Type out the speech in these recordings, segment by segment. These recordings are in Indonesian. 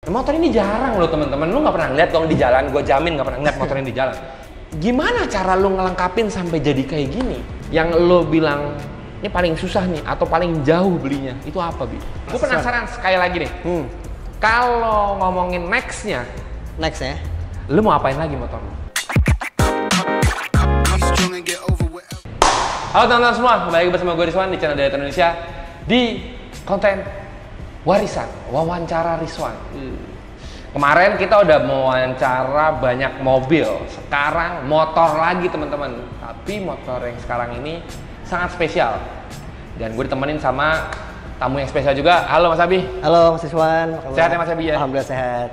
Motor ini jarang loh teman-teman, lu nggak pernah lihat dong di jalan, gue jamin nggak pernah lihat motor ini di jalan. Gimana cara lu ngelengkapin sampai jadi kayak gini? Yang lu bilang ini paling susah nih atau paling jauh belinya, itu apa Bi? Gue penasaran sekali lagi nih. Kalau ngomongin next ya, lu mau apain lagi motor lu? Halo teman-teman semua, kembali lagi bersama gue Rizwan di channel Daya Indonesia di konten warisan, wawancara Rizwan. Kemarin kita udah mewawancara banyak mobil, sekarang motor lagi teman-teman. Tapi motor yang sekarang ini sangat spesial. Dan gue ditemenin sama tamu yang spesial juga. Halo Mas Abi. Halo Mas Rizwan. Sehat ya Mas Abi ya? Alhamdulillah sehat.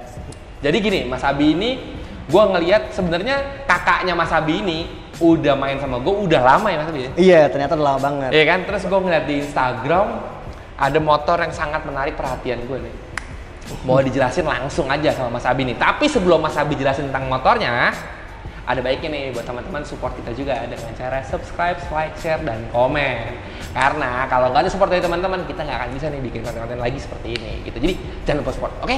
Jadi gini, Mas Abi ini gue ngelihat sebenarnya kakaknya Mas Abi ini udah main sama gue udah lama ya Mas Abi ya? Iya, ternyata udah lama banget. Iya kan? Terus gue ngeliat di Instagram ada motor yang sangat menarik perhatian gue nih. Mau dijelasin langsung aja sama Mas Abi nih. Tapi sebelum Mas Abi jelasin tentang motornya, ada baiknya nih buat teman-teman support kita juga dengan cara subscribe, like, share, dan komen. Karena kalau nggak ada support dari teman-teman, kita nggak akan bisa nih bikin konten-konten lagi seperti ini gitu. Jadi jangan lupa support, oke?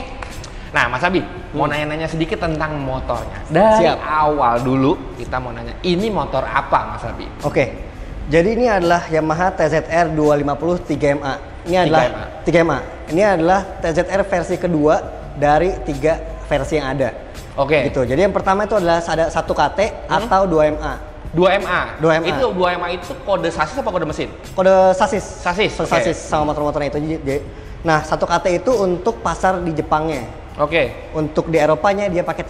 Nah Mas Abi, mau nanya-nanya sedikit tentang motornya. Dari awal dulu kita mau nanya, ini motor apa Mas Abi? Oke, jadi ini adalah Yamaha TZR 250 3MA. Ini adalah 3MA. Ini adalah TZR versi kedua dari 3 versi yang ada. Oke. Gitu. Jadi yang pertama itu adalah ada 1 KT atau 2MA. 2MA. 2MA. Itu 2MA itu kode sasis apa kode mesin? Kode sasis. Sasis. Sasis sama motor-motornya itu. Nah, 1 KT itu untuk pasar di Jepangnya. Oke. Untuk di Eropanya dia pakai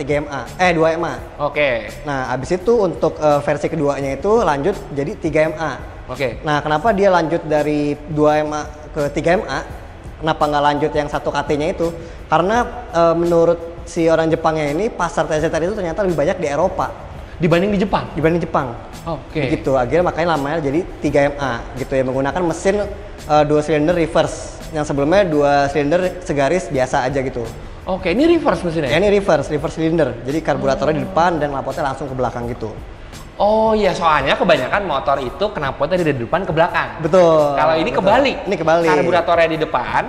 2MA. Oke. Nah, habis itu untuk versi keduanya itu lanjut jadi 3MA. Oke. Nah, kenapa dia lanjut dari 2MA ke 3MA? Kenapa nggak lanjut yang 1 KT-nya itu? Karena menurut si orang Jepangnya ini pasar TZR itu ternyata lebih banyak di Eropa dibanding di Jepang. Oke. Begitu. Akhirnya makanya namanya jadi 3MA gitu ya, menggunakan mesin 2 silinder reverse. Yang sebelumnya 2 silinder segaris biasa aja gitu. Oke, ini reverse mesinnya? Ya, ini reverse cylinder. Jadi karburatornya di depan dan knalpotnya langsung ke belakang gitu. Oh iya, soalnya kebanyakan motor itu knalpotnya dari depan ke belakang. Betul. Kalau ini kebalik. Ini kebalik. Karburatornya di depan,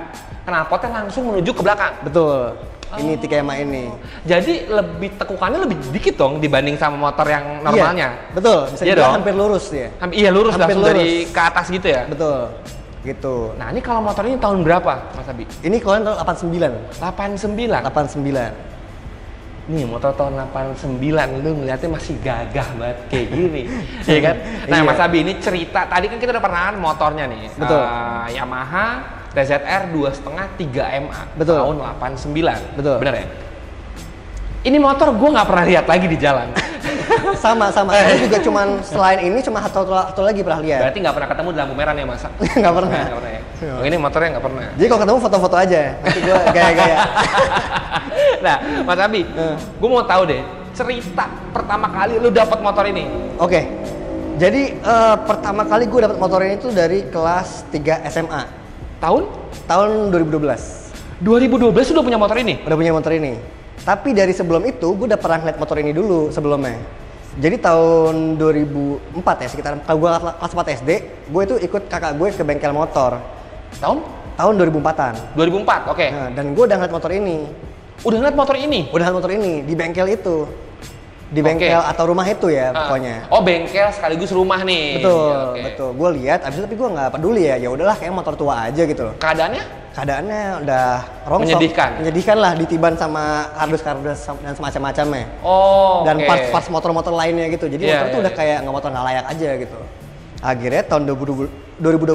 knalpotnya langsung menuju ke belakang. Betul. Ini 3MA ini. Jadi lebih tekukannya lebih dikit dong dibanding sama motor yang normalnya. Iya, betul. Bisa dibilang hampir lurus ya. Iya, lurus hampir langsung lurus. dari ke atas gitu ya. Betul. Gitu. Nah, ini kalau motor ini tahun berapa, Mas Abi? Ini keluaran tahun 89. 89. Nih, motor tahun 89, lu ngeliatnya masih gagah banget kayak gini. Iya kan? Nah, Mas Abi ini cerita, tadi kan kita udah pernah motornya nih. Betul. Yamaha TZR 2,5 3MA. Betul. Tahun 89. Betul. Bener ya? Ini motor gue nggak pernah lihat lagi di jalan. sama. Saya juga cuman selain ini cuma satu lagi pernah lihat. Berarti nggak pernah ketemu di lampu merah nih Mas? Nggak pernah. Nggak pernah ya? Oh, ini motornya nggak pernah. Jadi kalau ketemu foto-foto aja. Nanti gue gaya-gaya. Nah, Mas Abi, gue mau tahu deh cerita pertama kali lu dapat motor ini. Oke. Jadi pertama kali gue dapat motor ini tuh dari kelas 3 SMA. Tahun 2012. 2012 sudah punya motor ini? Udah punya motor ini. Tapi dari sebelum itu gue udah pernah ngeliat motor ini dulu sebelumnya. Jadi tahun 2004 ya, sekitar kalau gue kelas 4 SD, gue itu ikut kakak gue ke bengkel motor. Tahun 2004-an. 2004, oke. Nah, dan gue udah ngeliat motor ini. Udah ngeliat motor ini? Udah ngeliat motor ini di bengkel itu. Di bengkel atau rumah itu ya pokoknya. Oh, bengkel sekaligus rumah nih. Betul. Gue lihat, abis itu tapi gue nggak peduli ya. Ya udahlah, kayak motor tua aja gitu loh. Keadaannya udah rongsok. Menyedihkan lah, ditiban sama kardus dan semacam-macamnya. Dan parts motor-motor lainnya gitu. Jadi motor itu udah kayak motor nggak layak aja gitu. Akhirnya tahun 2012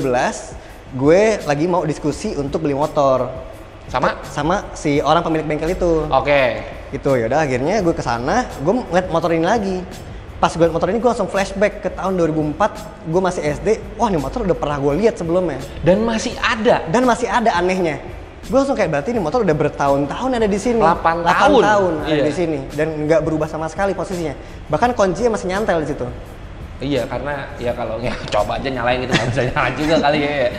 gue lagi mau diskusi untuk beli motor sama si orang pemilik bengkel itu. Gitu. Ya udah akhirnya gue kesana, gue ngeliat motor ini lagi. Pas gue liat motor ini gue langsung flashback ke tahun 2004, gue masih SD. Wah, ini motor udah pernah gue lihat sebelumnya. Dan masih ada Anehnya. Gue langsung kayak berarti ini motor udah bertahun-tahun ada di sini. 8 tahun ada di sini dan nggak berubah sama sekali posisinya. Bahkan kuncinya masih nyantel di situ. Iya, karena ya kalau coba aja nyalain gitu nggak bisa nyala juga kali ya.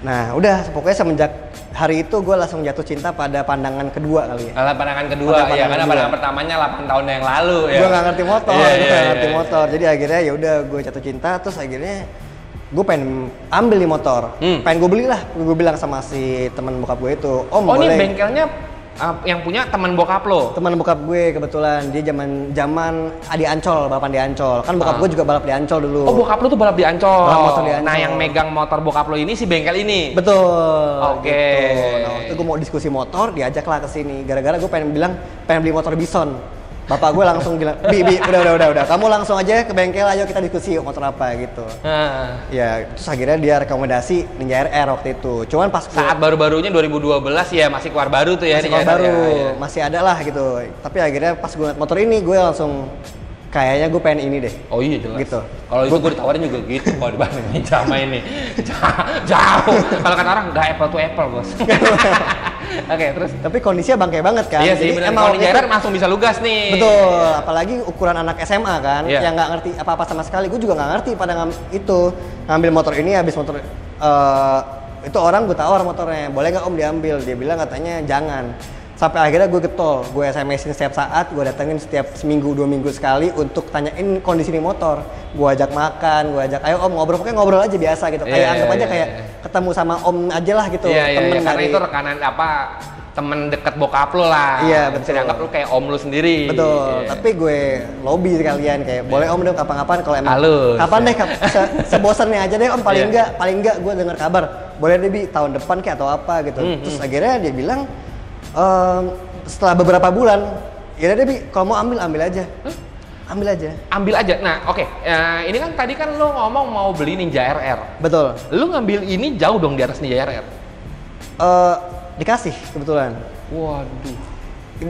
Nah, udah pokoknya semenjak hari itu gue langsung jatuh cinta pada pandangan kedua kali ya. Pandangan kedua, ya karena pandangan pertamanya 8 tahun yang lalu ya. Gue nggak ngerti motor, jadi akhirnya ya udah gue jatuh cinta, terus akhirnya gue pengen ambil nih motor, pengen gue beli lah. Gue bilang sama si teman bokap gue itu, Om boleh. Ini bengkelnya Yang punya teman bokap lo? Teman bokap gue kebetulan, dia zaman di Ancol, balapan di Ancol. Kan bokap gue juga balap di Ancol dulu. Oh, bokap lo tuh balap di Ancol? Balap motor di Ancol. Nah, yang megang motor bokap lo ini si bengkel ini? Betul. Oke. Gitu. Nah, waktu gue mau diskusi motor, diajaklah ke sini. Gara-gara gue pengen beli motor Bison. Bapak gue langsung bilang, Bi, udah. Kamu langsung aja ke bengkel, ayo kita diskusi motor apa gitu. Ya, terus akhirnya dia rekomendasi Ninja RR waktu itu. Cuman pas saat baru-barunya 2012 ya, masih keluar baru tuh ya. Masih keluar baru, ya. Masih ada lah gitu. Tapi akhirnya pas gue ngeliat motor ini, gue langsung kayaknya gue pengen ini deh. Oh iya jelas. Gitu. Kalau itu gue ditawarin juga gitu kalau dibandingin sama ini. Jauh. Kalau kan orang nggak apple to apple, Bos. Oke, terus tapi kondisinya bangke banget kan. Iya sih, bener. Kalau Ninja RR langsung bisa lugas nih. Betul, apalagi ukuran anak SMA kan, yang nggak ngerti apa-apa sama sekali. Gue juga nggak ngerti pada ngambil motor ini, habis motor itu orang gue tawar motornya, boleh nggak om diambil? Dia bilang katanya jangan. Sampai akhirnya gue getol, gue SMS-in setiap saat, gue datengin setiap seminggu 2 minggu sekali untuk tanyain kondisi ini motor. Gue ajak makan, gue ajak, ayo om ngobrol, pokoknya ngobrol aja biasa gitu. Kayak anggap aja kayak ketemu sama om aja lah gitu. Temen karena itu rekanan temen deket bokap lo lah. Iya, betul. Bisa dianggap lo kayak om lo sendiri. Betul, tapi gue lobby sekalian kayak boleh om deh kapan-kapan kalau emang halus, kapan deh sebosannya aja deh om, paling enggak gue dengar kabar. Boleh deh Bi, tahun depan kayak atau apa gitu. Terus akhirnya dia bilang setelah beberapa bulan, ya deh Bi, kalau mau ambil aja. Ambil aja. Nah, oke. Ini kan tadi kan lo ngomong mau beli Ninja RR. Betul. Lo ngambil ini jauh dong di atas Ninja RR. Dikasih kebetulan. Waduh.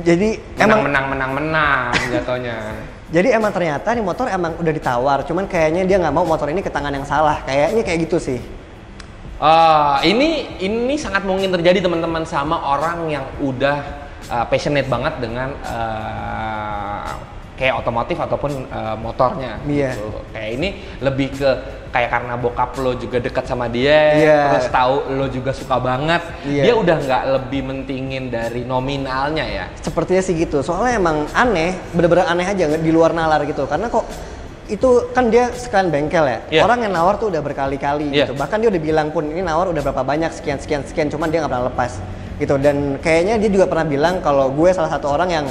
Jadi menang jatuhnya. Jadi emang ternyata nih motor emang udah ditawar, cuman kayaknya dia nggak mau motor ini ke tangan yang salah. Kayaknya kayak gitu sih. Ini sangat mungkin terjadi teman-teman sama orang yang udah passionate banget dengan kayak otomotif ataupun motornya. Iya. Gitu. Kayak ini lebih ke kayak karena bokap lo juga dekat sama dia, terus tahu lo juga suka banget, dia udah nggak lebih mentingin dari nominalnya ya. Sepertinya sih gitu. Soalnya emang aneh, bener-bener aneh aja di luar nalar gitu. Karena kok itu kan dia sekalian bengkel ya. Orang yang nawar tuh udah berkali-kali gitu. Bahkan dia udah bilang pun ini nawar udah berapa banyak sekian, cuman dia nggak pernah lepas gitu. Dan kayaknya dia juga pernah bilang kalau gue salah satu orang yang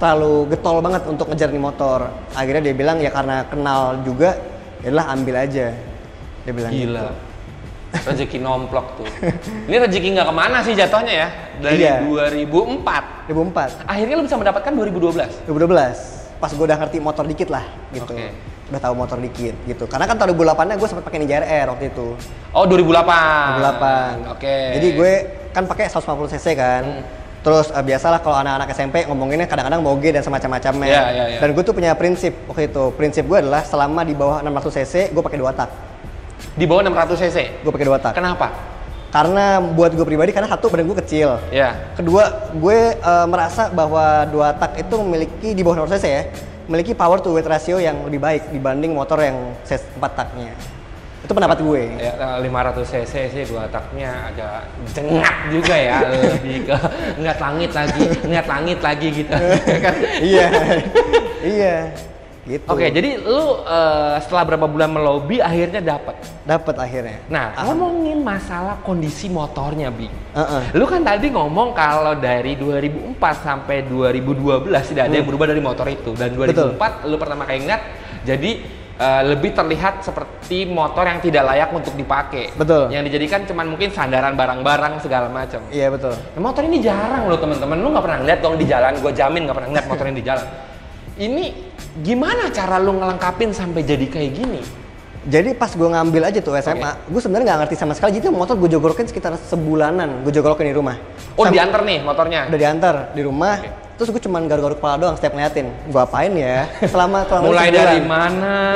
terlalu getol banget untuk ngejar nih motor. Akhirnya dia bilang ya karena kenal juga, yalah ambil aja. Dia bilang gila. Gitu. Rezeki nomplok tuh. Ini rezeki nggak kemana sih jatuhnya ya? Dari 2004. Akhirnya lo bisa mendapatkan 2012. Pas gue udah ngerti motor dikit lah gitu. Udah tahu motor dikit gitu. Karena kan tahun 2008-nya gue sempat pakai Ninja RR waktu itu. Oh, 2008. Jadi gue kan pakai 150 cc kan. Terus biasalah kalau anak-anak SMP ngomonginnya kadang-kadang moge dan semacam-macamnya. Dan gue tuh punya prinsip waktu itu. Prinsip gue adalah selama di bawah 600 cc gue pakai 2 tak. Di bawah 600 cc? Gue pakai 2 tak. Kenapa? Karena buat gue pribadi, karena satu badan gue kecil. Kedua, gue merasa bahwa 2 tak itu memiliki di bawah 600 cc ya, memiliki power to weight ratio yang lebih baik dibanding motor yang 4 taknya. Itu pendapat gue. Ya, 500 cc sih 2 taknya agak jengak juga ya, lebih ke ngeliat langit lagi gitu. Iya. Gitu. Oke, jadi lu setelah berapa bulan melobi akhirnya dapat akhirnya. Nah, ngomongin masalah kondisi motornya, Bi. Lu kan tadi ngomong kalau dari 2004 sampai 2012 tidak ada yang berubah dari motor itu, dan 2004 lu pertama kali ingat jadi lebih terlihat seperti motor yang tidak layak untuk dipakai. Betul. Yang dijadikan cuman mungkin sandaran barang-barang segala macam. Iya, betul. Nah, motor ini jarang loh teman-teman. Lu nggak pernah lihat dong di jalan, gue jamin nggak pernah lihat motor ini di jalan. Ini gimana cara lu ngelengkapin sampai jadi kayak gini? Jadi pas gue ngambil aja tuh SMA, gue sebenarnya nggak ngerti sama sekali. Jadi motor gue jogorokin sekitar sebulanan, gue jogorokin di rumah. Oh, diantar nih motornya? Udah diantar di rumah. Terus gue cuman garuk-garuk kepala doang setiap ngeliatin. Gue apain ya? Selama mulai dari mana?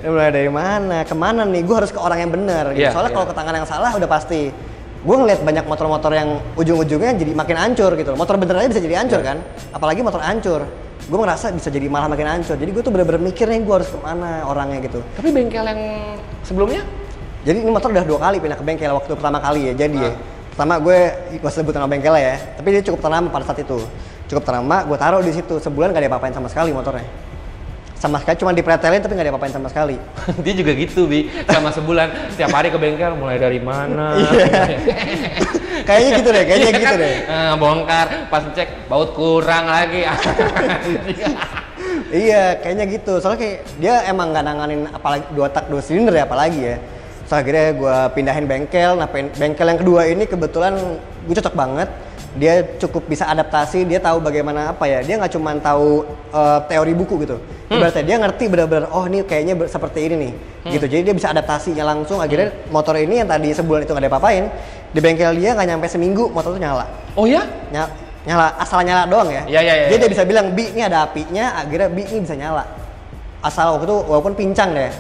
Mulai dari mana? Kemana nih? Gue harus ke orang yang benar. Gitu. Soalnya kalau ke tangan yang salah udah pasti. Gue ngeliat banyak motor-motor yang ujung-ujungnya jadi makin hancur gitu. Motor bener aja bisa jadi hancur kan? Apalagi motor hancur. Gue ngerasa bisa jadi malah makin hancur. Jadi gue tuh bener-bener mikir nih gue harus kemana orangnya gitu. Tapi bengkel yang sebelumnya? Jadi ini motor udah 2 kali pindah ke bengkel waktu pertama kali ya. Jadi ya. Pertama gue sebut nama bengkelnya ya. Tapi dia cukup ternama pada saat itu. Cukup ternama, gue taruh di situ. Sebulan gak ada apa-apain sama sekali motornya. Sama sekali, cuma dipretelin tapi gak ada apa-apain sama sekali. Dia juga gitu, Bi. Sama sebulan, setiap hari ke bengkel, mulai dari mana? Kayaknya gitu deh, kayaknya gitu deh. Bongkar, pas cek baut kurang lagi. Iya, kayaknya gitu. Soalnya kayak dia emang nggak nanganin apalagi 2 tak 2 silinder ya, apalagi ya. So akhirnya gue pindahin bengkel. Nah bengkel yang kedua ini kebetulan gue cocok banget. Dia cukup bisa adaptasi, dia tahu bagaimana apa ya. Dia nggak cuma tahu teori buku gitu. Berarti dia ngerti benar-benar, oh ini kayaknya seperti ini nih. Gitu. Jadi dia bisa adaptasinya langsung. Akhirnya motor ini yang tadi sebulan itu nggak ada apa-apain, di bengkel dia nggak nyampe seminggu motor tuh nyala. Oh ya? Nyala, asal nyala doang ya. Iya. Dia bisa bilang, Bi ini ada apinya, akhirnya Bi ini bisa nyala. Asal waktu itu walaupun pincang deh,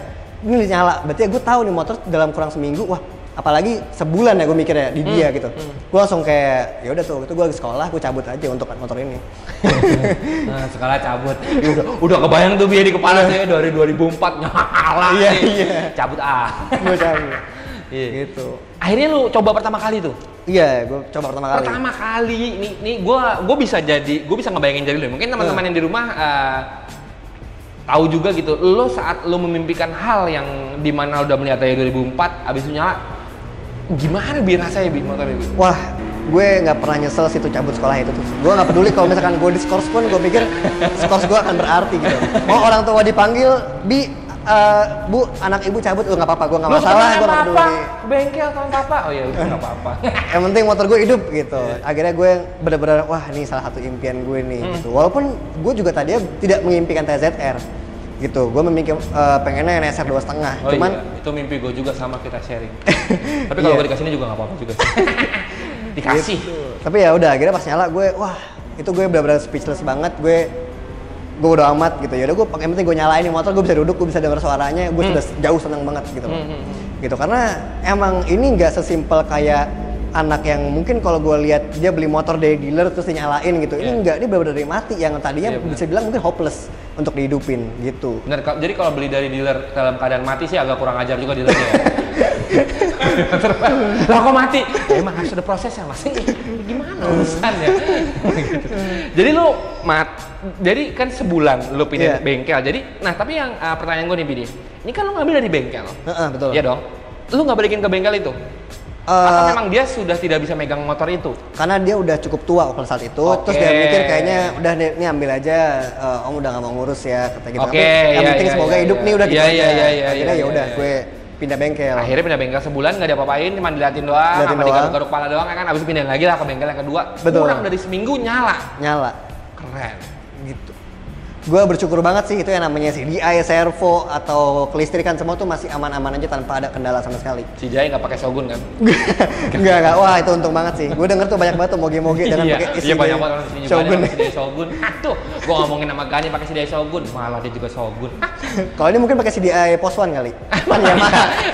ini nyala. Berarti gue tahu nih motor dalam kurang seminggu, wah apalagi sebulan ya gue mikirnya di dia gitu. Gue langsung kayak ya udah tuh, itu gue lagi sekolah, gue cabut aja untuk motor ini. Nah, sekolah cabut. Udah kebayang tuh biar di kepala saya dari 2004 nyala. Iya. Cabut Gue cabut. Iya. Gitu. Akhirnya lu coba pertama kali tuh? Iya, gue coba pertama kali. Pertama kali, nih gue bisa ngebayangin jadi lu. Mungkin teman-teman yang di rumah tahu juga gitu. Lo saat lo memimpikan hal yang dimana udah melihat dari 2004, abis itu nyala, gimana biar rasanya motor ini? Wah, gue nggak pernah nyesel situ cabut sekolah itu tuh. Gue nggak peduli kalau misalkan gue diskors pun, gue pikir skors gue akan berarti gitu. Mau orang tua dipanggil, Bu, anak ibu cabut, nggak apa-apa, gue nggak masalah, gue nggak peduli. Bengkel sama papa, oh ya udah nggak apa-apa. Yang penting motor gue hidup gitu. Akhirnya gue bener-bener, wah ini salah satu impian gue nih gitu. Walaupun gue juga tadinya tidak mengimpikan TZR gitu, gue pengennya NSR 2,5. Cuman iya, itu mimpi gue juga, sama kita sharing. Tapi kalau gue dikasih ini juga nggak apa-apa juga. Dikasih. Gitu. Tapi ya udah, akhirnya pas nyala gue, wah itu gue benar-benar speechless banget. Gue udah amat gitu. Ya udah, gue yang penting gue nyalain nih motor, gue bisa duduk, gue bisa dengar suaranya, gue sudah jauh seneng banget gitu. Gitu, karena emang ini nggak sesimpel kayak anak yang mungkin kalau gue lihat dia beli motor dari dealer terus dinyalain gitu. Ini enggak, ini benar-benar dari mati, yang tadinya bisa bilang mungkin hopeless untuk dihidupin gitu. Bener, jadi kalau beli dari dealer dalam keadaan mati sih agak kurang ajar juga dealernya ya. Lah kok mati? Ya, emang harus ada prosesnya mas. Gimana urusannya? Jadi lu jadi kan sebulan lu pindah bengkel. Jadi, nah tapi yang pertanyaan gue nih Bidi, ini kan lu ngambil dari bengkel. Betul. Iya dong. Lu nggak balikin ke bengkel itu? Atau memang dia sudah tidak bisa megang motor itu? Karena dia udah cukup tua waktu saat itu, terus dia mikir kayaknya udah ini ambil aja, Om udah nggak mau ngurus ya, kata gitu. Yang penting semoga hidup nih, udah gitu aja. Akhirnya ya udah, gue pindah bengkel. Akhirnya pindah bengkel sebulan nggak diapa-apain, cuma diliatin doang, sama digaruk-garuk kepala doang kan. Abis pindahin lagi lah ke bengkel yang kedua. Betul. Kurang dari seminggu nyala. Keren. Gitu. Gue bersyukur banget sih, itu yang namanya CDI, servo atau kelistrikan semua tuh masih aman-aman aja tanpa ada kendala sama sekali. CDI nggak pakai Shogun kan? Enggak. Wah itu untung banget sih. Gue denger tuh banyak banget tuh moge-moge dengan pakai CDI. Iya banyak banget Shogun. CDI Shogun. Aduh, gue ngomongin sama Gani pakai CDI Shogun, malah dia juga Shogun. Kalau ini mungkin pakai CDI Post One kali.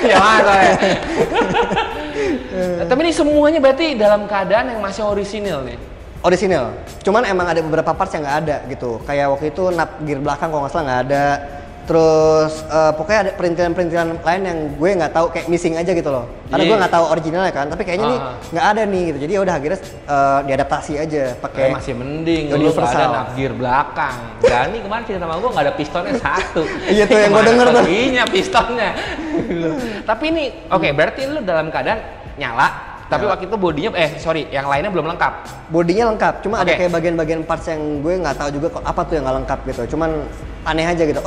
Ya mahal. Tapi ini semuanya berarti dalam keadaan yang masih orisinil nih. Orisinil, cuman emang ada beberapa parts yang nggak ada gitu. Kayak waktu itu nap gear belakang kalau nggak salah nggak ada. Terus pokoknya ada perintilan-perintilan lain yang gue nggak tahu, kayak missing aja gitu loh. Karena gue nggak tahu originalnya kan, tapi kayaknya nih nggak ada nih gitu. Jadi udah akhirnya diadaptasi aja pakai. Masih mending lu nggak ada nap gear belakang. Gani kemarin cerita sama gue nggak ada pistonnya satu. Iya tuh yang gue denger tuh. Iya pistonnya. Tapi ini oke, berarti lu dalam keadaan nyala. Tapi waktu itu bodinya, yang lainnya belum lengkap. Bodinya lengkap, cuma ada kayak bagian-bagian parts yang gue nggak tahu juga apa tuh yang nggak lengkap gitu. Cuman aneh aja gitu.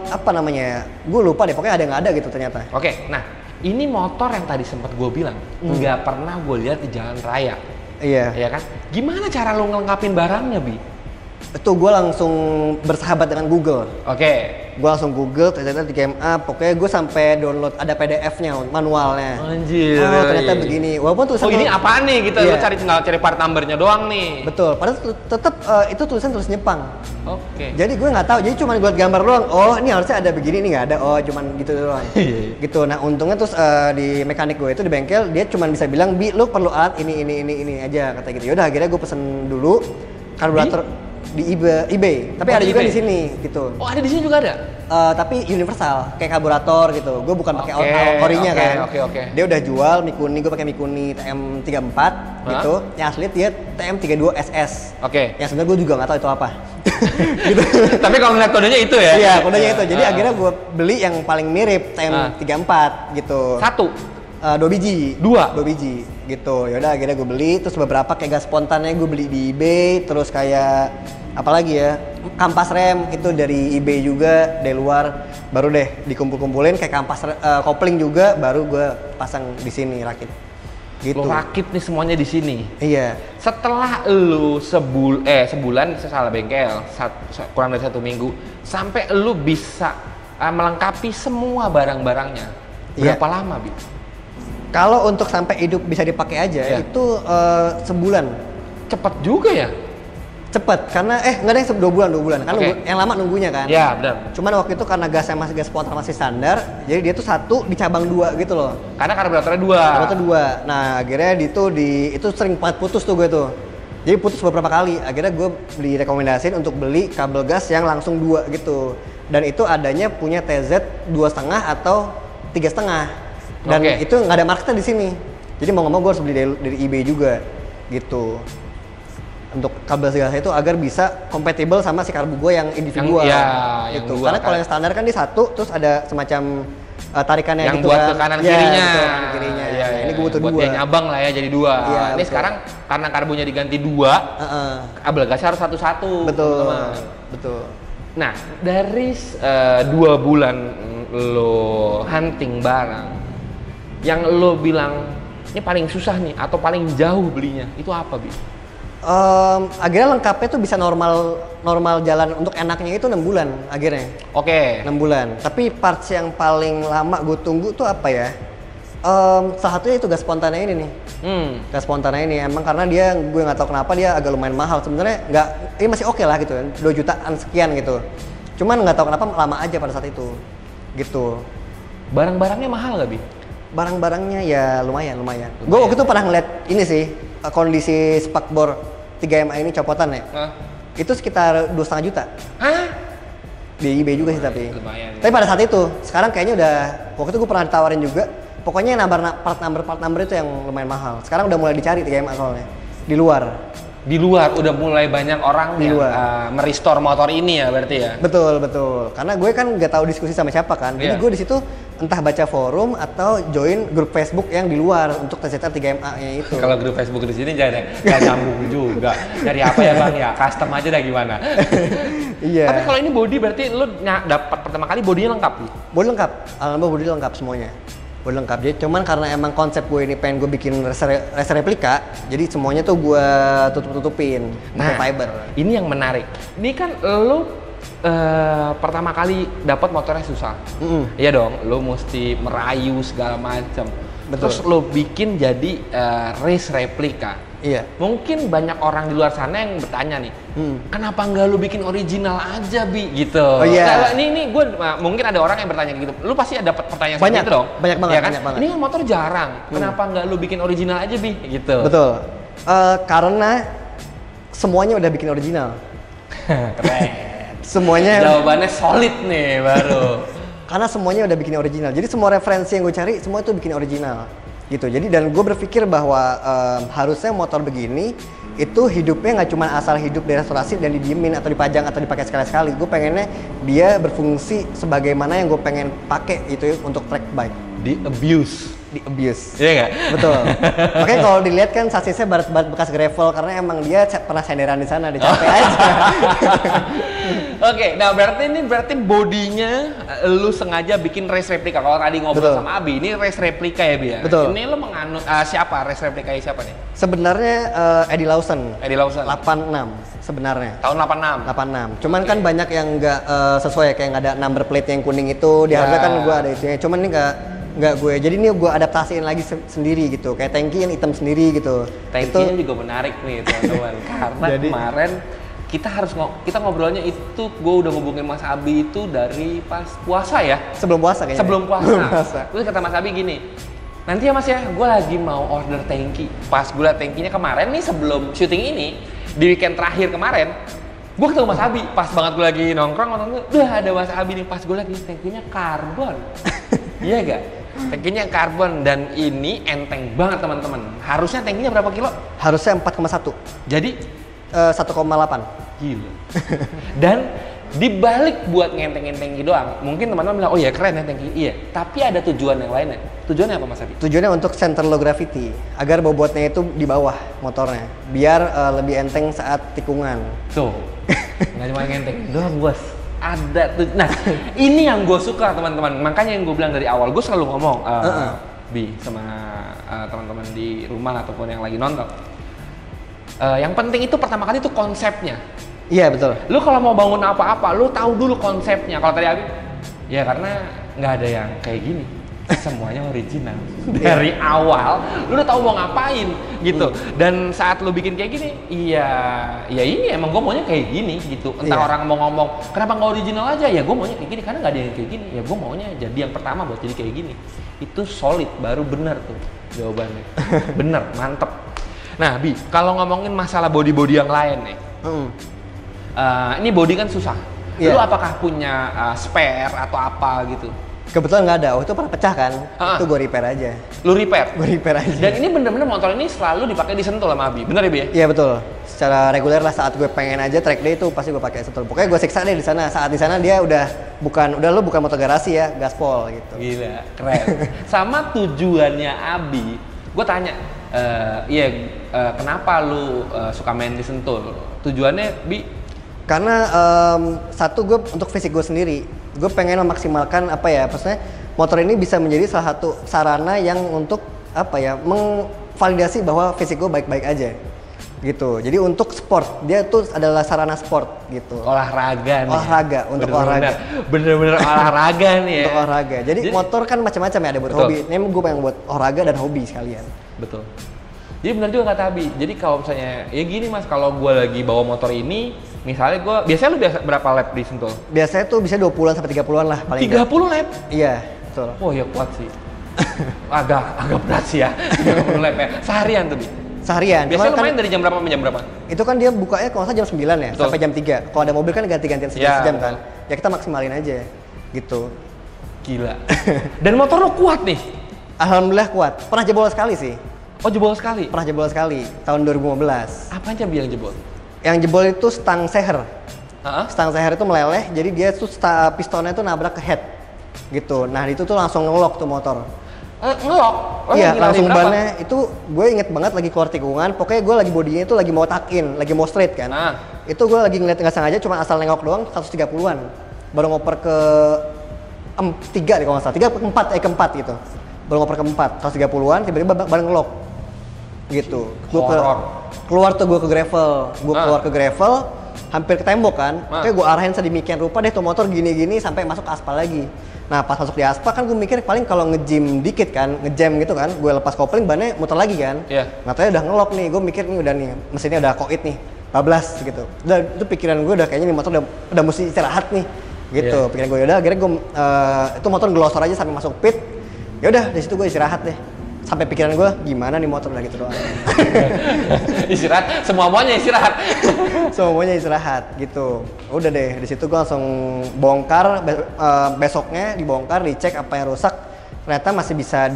Apa namanya? Gue lupa deh. Pokoknya ada yang nggak ada gitu ternyata. Oke, nah ini motor yang tadi sempat gue bilang nggak pernah gue lihat di jalan raya. Iya. Iya kan? Gimana cara lo ngelengkapin barangnya, Bi? Itu gue langsung bersahabat dengan Google. Gue langsung Google, ternyata di KMA, pokoknya gue sampai download ada PDF-nya, manualnya. Anjir. Ternyata begini. Walaupun tulisan ini apaan nih? Kita lo tinggal cari part number-nya doang nih. Betul. Padahal tetap itu tulisan Jepang. Jadi gue nggak tahu. Jadi cuma buat gambar doang. Oh, ini harusnya ada begini, ini nggak ada. Oh, cuman gitu doang. Gitu. Nah, untungnya terus di mekanik gue itu di bengkel, dia cuma bisa bilang, Bi, lu perlu alat ini aja, kata gitu. Yaudah, akhirnya gue pesen dulu karburator di eBay. Tapi ada juga di sini gitu. Oh, ada di sini juga ada? Tapi universal, kayak karburator gitu. Gue bukan pakai orinya kan. Dia udah jual Mikuni, gue pakai Mikuni TM34 gitu. Yang asli dia TM32 SS. Yang sebenarnya gue juga nggak tahu itu apa. Gitu. Tapi kalau ngeliat kodenya itu ya? Iya, kodenya itu. Jadi akhirnya gue beli yang paling mirip TM34 gitu. 2 biji. 2 biji. gitu. Yaudah akhirnya gue beli, terus beberapa kayak gas spontannya gue beli di eBay, terus kayak apalagi ya, kampas rem itu dari eBay juga, dari luar, baru deh dikumpul-kumpulin kayak kampas kopling juga, baru gue pasang di sini rakit. Gitu. Lo rakit nih semuanya di sini. Iya. Setelah lu sebulan salah bengkel, kurang dari 1 minggu, sampai lu bisa melengkapi semua barang-barangnya. Berapa lama, Bi? Kalau untuk sampai hidup bisa dipakai aja, itu sebulan. Cepet juga ya? Cepet, karena nggak ada yang 2 bulan. Kan yang lama nunggunya kan. Iya, benar. Cuman waktu itu karena gas spontan masih standar, jadi dia tuh 1 dicabang 2 gitu loh. Karena karburatornya 2. Karburator 2. Nah, akhirnya itu sering putus tuh gue tuh. Jadi putus beberapa kali. Akhirnya gue direkomendasiin untuk beli kabel gas yang langsung 2 gitu. Dan itu adanya punya TZ 2,5 atau 3,5. Dan itu nggak ada marketnya di sini. Jadi mau nggak mau gue harus beli dari eBay juga gitu. Untuk kabel gas itu agar bisa kompatibel sama si karbu gue yang individual gitu. Karena kalau yang standar kan di 1 terus ada semacam tarikannya yang gitu buat kan. ke kanan kirinya. Betul, kanan kirinya. Ini gue butuh 2. Buat dia nyabang lah ya jadi 2. Ini betul. Sekarang karena karbunya diganti 2, kabel gasnya harus 1-1. Betul. Teman. Betul. Nah, dari 2 bulan lo hunting barang, yang lo bilang ini paling susah nih atau paling jauh belinya, itu apa, Bi? Akhirnya lengkapnya tuh bisa normal jalan untuk enaknya itu 6 bulan akhirnya. 6 bulan. Tapi parts yang paling lama gue tunggu tuh apa ya? Salah satunya itu gas spontannya ini nih. Gas spontannya ini emang karena gue nggak tahu kenapa dia agak lumayan mahal. Sebenarnya ini masih oke lah gitu kan, 2 jutaan sekian gitu. Cuman nggak tahu kenapa lama aja pada saat itu. Gitu. Barang-barangnya mahal gak, Bi? Barang-barangnya ya lumayan. Gue waktu itu pernah ngeliat ini sih, kondisi spakbor 3MA ini copotan ya. Itu sekitar 2,5 juta. Di eBay juga sih tapi. Lumayan. Tapi pada saat itu, sekarang kayaknya udah, waktu itu gue pernah ditawarin juga. Pokoknya yang part number itu yang lumayan mahal. Sekarang udah mulai dicari 3MA soalnya. Di luar udah mulai banyak orang yang merestore motor ini ya berarti ya. Betul. Karena gue kan nggak tahu diskusi sama siapa kan. Jadi gue di situ entah baca forum atau join grup Facebook yang di luar untuk TZR 3MA-nya itu. Kalau grup Facebook di sini jangan nggak nyambung juga. Dari apa ya Bang ya? Custom aja dah gimana. Iya. Tapi kalau ini body berarti lu dapat pertama kali bodinya lengkap nih. Body lengkap. Alhamdulillah body lengkap semuanya. Body lengkap. Jadi cuman karena emang konsep gue ini pengen gue bikin racer replika, jadi semuanya tuh gue tutup-tutupin pakai fiber. Ini yang menarik. Ini kan lu pertama kali dapat motornya susah. Iya dong, lu mesti merayu segala macam. Terus lu bikin jadi race replika. Iya. Mungkin banyak orang di luar sana yang bertanya nih, kenapa nggak lu bikin original aja, Bi? Gitu. Oh iya. Ini gue mungkin ada orang yang bertanya gitu. Lu pasti ada pertanyaan seperti itu dong. Banyak banget. Ya kan? Banyak banget. Ini kan motor jarang. Kenapa nggak lu bikin original aja, Bi? Gitu. Betul. Karena semuanya udah bikin original. Keren. Semuanya. Jawabannya solid nih baru. Karena semuanya udah bikin original. Jadi semua referensi yang gue cari semua itu bikin original. Gitu. Jadi dan gue berpikir bahwa harusnya motor begini itu hidupnya nggak cuma asal hidup direstorasi dan didiemin atau dipajang atau dipakai sekali-sekali. Gue pengennya dia berfungsi sebagaimana yang gue pengen pakai itu untuk track bike. Di abuse. Iya nggak? Betul. Makanya kalau dilihat kan sasisnya barat-barat bekas gravel karena emang dia pernah senderan di sana, dia capek aja. Oke, nah berarti bodinya lu sengaja bikin race replika. Kalau tadi ngobrol sama Abi, ini race replika ya, Bi ya? Betul. Ini lu menganut siapa race replika siapa nih? Sebenarnya Eddie Lawson. 86 sebenarnya. Tahun 86. Cuman kan banyak yang nggak sesuai, kayak nggak ada number plate yang kuning itu. Di harga kan gue ada itunya. Cuman ini nggak gue. Jadi ini gue adaptasiin lagi sendiri gitu. Kayak tangki yang hitam sendiri gitu. Tangkinya juga menarik nih teman-teman. Karena kemarin kita ngobrolnya itu gue udah ngubungin Mas Abi itu dari pas puasa ya. Sebelum puasa kayaknya. Sebelum puasa. Terus kata Mas Abi gini, nanti ya Mas ya, gue lagi mau order tangki. Pas gue liat tangkinya kemarin nih sebelum syuting ini, di weekend terakhir kemarin, gue ketemu Mas Abi. Pas banget gue lagi nongkrong, udah ada Mas Abi nih. Pas gue liat nih tangkinya karbon. Iya gak? Tangkinya karbon dan ini enteng banget teman-teman. Harusnya tangkinya berapa kilo? Harusnya 4,1. Jadi 1,8. Gila. Dan Dibalik buat ngenteng-ngenteng doang, mungkin teman-teman bilang, oh ya keren ya tangki, iya. Tapi ada tujuan yang lainnya. Tujuannya apa Mas Abi? Tujuannya untuk center low gravity, agar bobotnya itu di bawah motornya, biar lebih enteng saat tikungan. Tuh, nggak cuma ngenteng doang bos. Ada tuh. Nah, ini yang gue suka teman-teman. Makanya yang gue bilang dari awal, gue selalu ngomong, Bi, sama teman-teman di rumah ataupun yang lagi nonton. Yang penting itu pertama kali itu konsepnya. Iya betul. Lu kalau mau bangun apa-apa, lu tahu dulu konsepnya. Kalau tadi Abi, ya karena nggak ada yang kayak gini. Semuanya original. Dari awal, lu udah tahu mau ngapain gitu. Dan saat lu bikin kayak gini, ya ini emang gue maunya kayak gini gitu. Entah orang mau ngomong, kenapa nggak original aja? Ya gue maunya kayak gini karena nggak ada yang kayak gini. Ya gue maunya jadi yang pertama buat jadi kayak gini. Itu solid, baru bener tuh jawabannya. Bener, mantep. Nah Bi, kalau ngomongin masalah body-body yang lain nih. Ini body kan susah. Lu apakah punya spare atau apa gitu? Kebetulan nggak ada. Oh itu pernah pecah kan? Itu gue repair aja. Lu repair? Gue repair aja. Dan ini bener-bener motor ini selalu dipakai di Sentul sama Abi. Bener ya Bi ya? Iya betul. Secara reguler lah saat gue pengen aja track day itu pasti gue pakai Sentul. Pokoknya gue siksa deh di sana. Saat di sana dia udah lu bukan motor garasi ya, gaspol gitu. Gila, keren. Sama tujuannya Abi, gue tanya, kenapa lu suka main di Sentul? Tujuannya Bi? Karena satu gue untuk fisik gue sendiri, gue pengen memaksimalkan maksudnya motor ini bisa menjadi salah satu sarana yang untuk mengvalidasi bahwa fisik gue baik-baik aja gitu. Jadi untuk sport, dia tuh adalah sarana sport gitu. Olahraga nih. Olahraga, untuk olahraga. Bener-bener olahraga nih ya. Untuk olahraga. Jadi motor kan macam-macam ya, ada buat hobi. Ini gue pengen buat olahraga dan hobi sekalian. Betul. Jadi benar juga kata Abi. Jadi kalau misalnya, ya gini Mas, kalau gue lagi bawa motor ini, misalnya biasanya lu berapa lap di Sentul? Biasanya tuh bisa 20-an sampai 30-an lah paling 30 lap? Iya, betul. Oh ya kuat sih. agak berat sih ya, 30 lap ya. Seharian tuh Bi? Seharian. Biasanya lu main dari jam berapa sampai jam berapa? Itu kan dia bukanya kalau nggak jam 9 ya, betul, sampai jam 3. Kalau ada mobil kan ganti-gantian sejam kan. Ya kita maksimalin aja, gitu. Gila. Dan motor lu kuat nih? Alhamdulillah kuat. Pernah jebol sekali sih. Oh jebol sekali? Pernah jebol sekali, tahun 2015. Apa aja yang jebol? Yang jebol itu stang seher. Stang seher itu meleleh, jadi dia tuh pistonnya tuh nabrak ke head. Gitu, nah itu tuh langsung ngelok tuh motor. Ngelok? Iya, langsung bannya itu gue inget banget lagi keluar tikungan, pokoknya gue lagi bodinya itu lagi mau tuck-in, lagi mau straight kan. Itu gue lagi ngeliat nggak sengaja, cuma asal nengok doang 130-an. Baru ngoper ke 3 deh kalau nggak salah, keempat gitu. Baru ngoper ke 4, 130-an, tiba-tiba bareng ngelok. Gitu. Keluar tuh gue ke gravel, hampir ke tembok kan. Oke, gue arahin sedemikian rupa deh tuh motor gini-gini sampai masuk ke aspal lagi. Nah pas masuk di aspal kan gue mikir paling kalau ngejim dikit kan, ngejam gitu kan, gue lepas kopling bannya muter lagi kan. Nggak tahu udah ngelok nih, gue mikir nih udah nih mesinnya udah koit nih, bablas gitu. Udah itu pikiran gue udah kayaknya nih motor udah mesti istirahat nih, gitu. Pikiran gue udah, akhirnya gue itu motor gelosor aja sampai masuk pit. Ya udah di situ gue istirahat deh. Sampai pikiran gue gimana nih motor udah gitu doang. Istirahat, semuanya istirahat. Semuanya istirahat gitu. Udah deh di situ gue langsung bongkar, besoknya dibongkar, dicek apa yang rusak. Ternyata masih bisa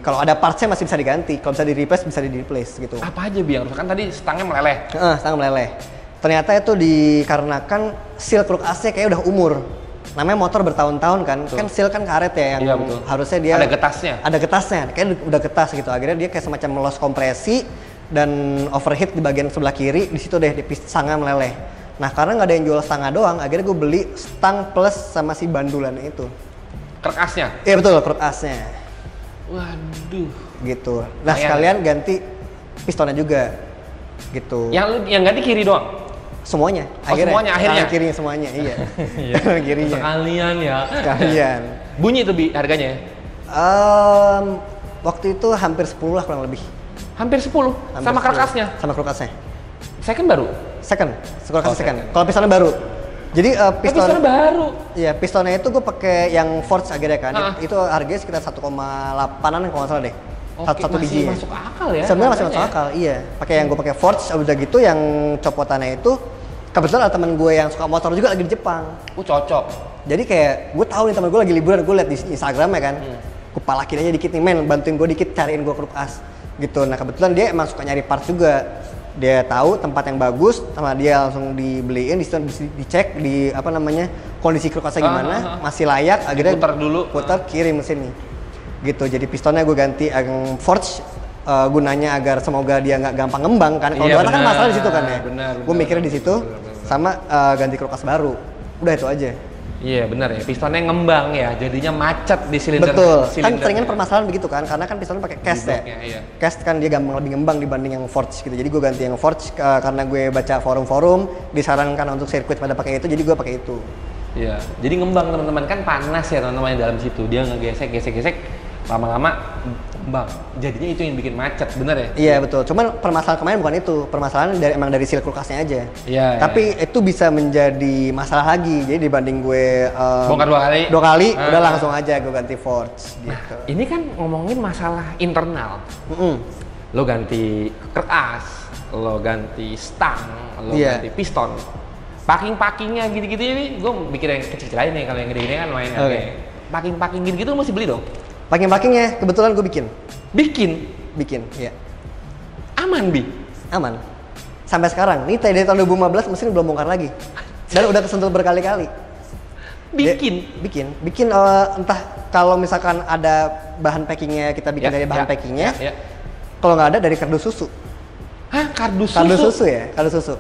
kalau ada partsnya masih bisa diganti, kalau bisa di replace bisa di replace gitu. Apa aja Bi yang rusak? Kan tadi stangnya meleleh. Stang meleleh. Ternyata itu dikarenakan seal kruk AC kayak udah umur. Namanya motor bertahun-tahun kan, betul, kan seal kan karet ya yang harusnya dia ada getasnya, kayak udah getas gitu. Akhirnya dia kayak semacam melos kompresi dan overheat di bagian sebelah kiri, di situ deh di stangnya meleleh. Nah karena nggak ada yang jual stangnya doang, akhirnya gue beli stang plus sama si bandulannya itu. Kruk asnya? Iya betul, kruk asnya. Waduh. Gitu. Nah sekalian ganti pistonnya juga, gitu. Yang ganti kiri doang? Semuanya. Semuanya akhirnya? Kirinya semuanya, iya. Kirinya. Sekalian ya. Sekalian. Bunyi itu Bi harganya? Waktu itu hampir 10 lah kurang lebih. Hampir 10? Sama kruk asnya? Sama kruk asnya. Second baru? Second. Second. Kalau pistonnya baru. Jadi pistonnya baru? Iya, pistonnya itu gue pakai yang Forge akhirnya kan. Itu harganya sekitar 1,8an kalau nggak salah deh. Satu biji. Masuk akal ya? Sebenarnya masih masuk akal, iya. Pakai yang gue pakai Forge, udah gitu yang copotannya itu kebetulan ada teman gue yang suka motor juga lagi di Jepang. Cocok. Jadi kayak gue tahu nih teman gue lagi liburan, gue liat di Instagramnya kan. Gue palakin aja dikit nih men, bantuin gue dikit cariin gue kruk as gitu. Nah kebetulan dia emang suka nyari part juga Dia tahu tempat yang bagus, sama dia langsung dibeliin, dicek di apa namanya kondisi kulkasnya gimana, masih layak, akhirnya putar kirim ke sini. Gitu. Jadi pistonnya gue ganti yang forge, gunanya agar semoga dia nggak gampang ngembang kan. Kalau kan masalah di situ kan ya. Gue mikirnya di situ, sama ganti kulkas baru. Udah itu aja. Iya benar ya, pistonnya ngembang ya, jadinya macet di silinder. Betul, kan seringan permasalahan begitu kan, karena kan pistonnya pakai cast ya. Iya. Cast kan dia gampang lebih ngembang dibanding yang forge gitu. Jadi gue ganti yang forge karena gue baca forum-forum disarankan untuk sirkuit pada pakai itu, jadi gue pakai itu. Iya, jadi ngembang teman-teman, kan panas ya teman-teman dalam situ, dia ngegesek, lama-lama ngembang. Jadinya itu yang bikin macet, bener ya? Iya betul. Cuman permasalahan kemarin bukan itu, permasalahan emang dari seal kulkasnya aja. Iya. Tapi itu bisa menjadi masalah lagi. Jadi dibanding gue bongkar dua kali, udah langsung aja gue ganti forge. Gitu. Nah, ini kan ngomongin masalah internal. Lo ganti keras, lo ganti stang, lo ganti piston. Packing-packingnya gitu-gitu ini, gue mikir yang kecil-kecil aja nih, kalau yang gede-gede kan lumayan kayak packing-packing gitu-gitu lo mesti beli dong? Packing-packingnya kebetulan gue bikin, ya. Aman, Bi? Aman. Sampai sekarang, nih dari tahun 2015 mesin belum bongkar lagi. Dan udah kesentuh berkali-kali. Bikin entah kalau misalkan ada bahan packingnya, kita bikin dari bahan packingnya. Kalau nggak ada dari kardus susu. Hah? Kardus susu? Kardus susu ya, kardus susu.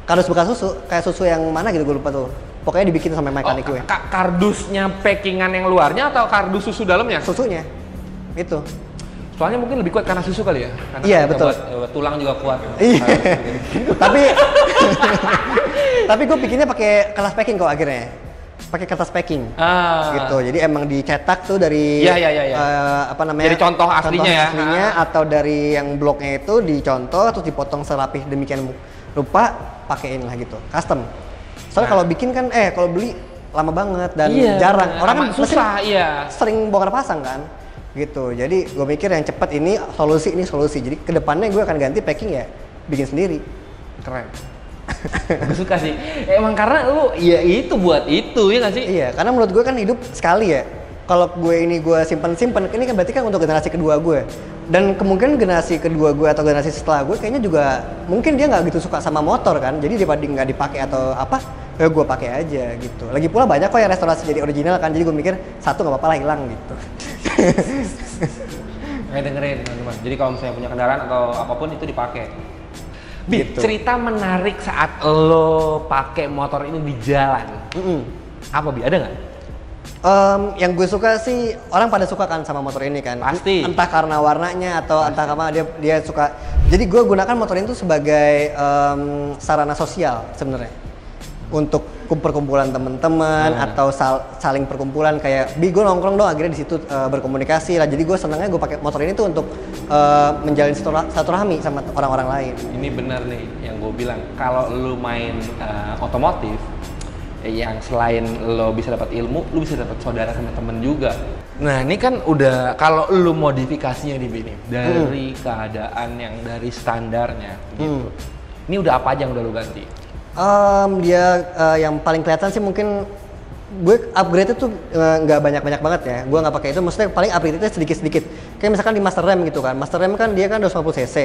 Kardus bekas susu, kayak susu yang mana gitu gue lupa tuh. Pokoknya dibikin sama mekanik gue. Kardusnya packingan yang luarnya atau kardus susu dalamnya? Susunya. Itu. Soalnya mungkin lebih kuat karena susu kali ya? Karena iya betul. Buat tulang juga kuat. Iya. tapi gue bikinnya pakai kertas packing kok akhirnya. Pakai kertas packing. Gitu. Jadi emang dicetak tuh dari apa namanya? Dari contoh aslinya atau dari yang bloknya itu dicontoh terus dipotong serapih demikian rupa, pakein lah gitu. Custom. Soalnya kalau bikin kan kalau beli lama banget dan jarang. Orang kan susah, sering bongkar pasang kan. Gitu. Jadi gue mikir yang cepat ini solusi. Jadi kedepannya gue akan ganti packing ya bikin sendiri. Keren. Gue suka sih. Emang karena lu itu buat itu ya nggak sih? Iya, karena menurut gue kan hidup sekali ya. Kalau gue simpen, ini kan berarti kan untuk generasi kedua gue. Dan kemungkinan generasi kedua gue atau generasi setelah gue kayaknya juga mungkin dia nggak gitu suka sama motor kan. Jadi daripada nggak dipakai atau apa, ya gue pakai aja gitu. Lagi pula banyak kok yang restorasi jadi original kan. Jadi gue mikir satu nggak apa-apa lah hilang gitu. Dengerin teman-teman. Jadi kalau misalnya punya kendaraan atau apapun itu dipakai. Gitu. Cerita menarik saat lo pakai motor ini di jalan. Apa Bi? Ada nggak? Yang gue suka sih orang pada suka kan sama motor ini kan. Pasti. Entah karena warnanya atau entah karena dia suka. Jadi gue gunakan motor ini tuh sebagai sarana sosial sebenarnya. Untuk perkumpulan teman-teman atau saling perkumpulan kayak gue nongkrong dong akhirnya di situ berkomunikasi lah. Jadi gue senangnya gue pakai motor ini tuh untuk menjalin silaturahmi sama orang-orang lain. Ini benar nih yang gue bilang, kalau lu main otomotif yang selain lo bisa dapat ilmu, lu bisa dapat saudara sama temen juga. Nah ini kan udah kalau lu modifikasinya di sini dari keadaan yang dari standarnya gitu. Ini udah apa aja yang udah lu ganti? Dia yang paling kelihatan sih mungkin gue upgrade itu nggak banyak banget ya. Gue nggak pakai itu, maksudnya paling upgrade itu sedikit. Kayak misalkan di master rem gitu kan. Master rem kan dia kan 250 cc.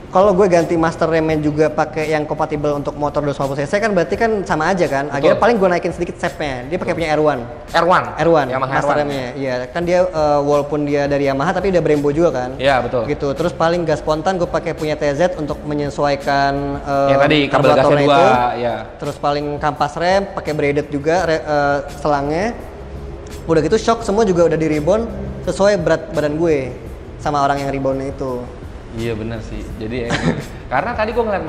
Kalau gue ganti master remnya juga pakai yang kompatibel untuk motor 250 cc kan berarti kan sama aja kan. Akhirnya paling gue naikin sedikit shape-nya. Dia pakai punya R1. Yamaha master R1. remnya. Iya, kan dia walaupun dia dari Yamaha tapi dia Brembo juga kan. Iya, betul. Gitu. Terus paling gas spontan gue pakai punya TZ untuk menyesuaikan yang tadi kabel gasnya 2, ya. Terus paling kampas rem pakai braided juga selangnya. Udah gitu shock semua juga udah di ribbon sesuai berat badan gue sama orang yang ribbonnya itu. Iya benar sih. Jadi karena tadi gue ngeliat